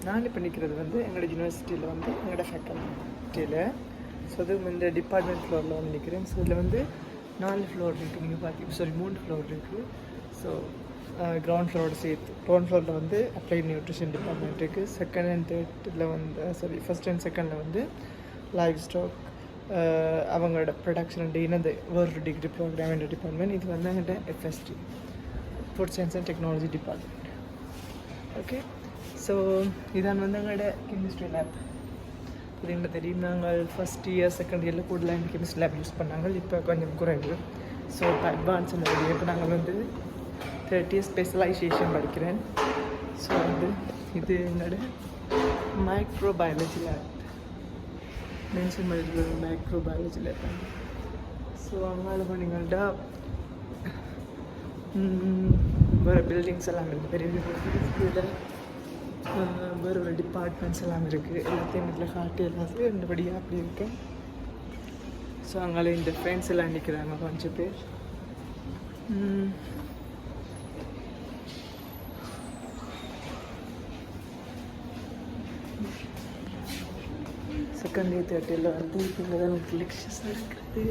நான் இப்போ நிற்கிறது வந்து எங்களோட யூனிவர்சிட்டியில் வந்து எங்களோட ஃபேக்கல்ட்டியில். ஸோ அது இந்த டிபார்ட்மெண்ட் ஃப்ளோரில் வந்து நிற்கிறேன். ஸோ இதில் வந்து 4 ஃப்ளோர் இருக்குது. நீங்கள் பார்த்தீங்க 3 ஃப்ளோர் இருக்குது. ஸோ கிரவுண்ட் ஃப்ளோரோட சேர்த்து கிரவுண்ட் ஃப்ளோரில் வந்து அப்ளைட் நியூட்ரிஷன் டிபார்ட்மெண்ட் இருக்குது. செகண்ட் அண்ட் தேர்டில் வந்து ஃபஸ்ட் அண்ட் செகண்டில் வந்து லைஃப் ஸ்டாக் அவங்களோட ப்ரொடக்ஷன் அண்ட் இந்த வேர்ல்டு டிகிரி ப்ரோக்ராம் என்ற டிபார்ட்மெண்ட். இது வந்து எங்கள்கிட்ட FSD, food science and technology department. Okay, so இதான் வந்து எங்களோட கெமிஸ்ட்ரி லேப். இது எங்களுக்கு தெரியும், நாங்கள் ஃபஸ்ட் இயர் செகண்ட் இயரில் கூடுதலாக கெமிஸ்ட்ரி லேப் யூஸ் பண்ணாங்க. இப்போ கொஞ்சம் குறைவு. ஸோ இப்போ அட்வான்ஸ் இல்லை. இப்போ நாங்கள் வந்து 30 ஸ்பெஷலைசேஷன் படிக்கிறேன். ஸோ வந்து இது என்னோட மைக்ரோபயாலஜி லேப், மென்ஷன் பண்ணிட்டு மைக்ரோபயாலஜி லேப். ஸோ அவங்களால பண்ணிங்கள்டா வேறு பில்டிங்ஸ் எல்லாம் இருக்குது, பெரிய பெரிய வேறு ஒரு டிபார்ட்மெண்ட்ஸ் எல்லாம் இருக்குது. எல்லாத்தையும் வீட்டில் காட்டி எல்லாத்தையும் ரெண்டுபடியாக அப்படி இருக்கு. ஸோ அங்கே இந்த ஃப்ரெண்ட்ஸ் எல்லாம் நிற்கிறாங்க கொஞ்சம் பேர். செகண்ட் இயர் தேர்ட்டியில் வந்து இப்போ தான் லெக்சர்ஸ் இருக்குது.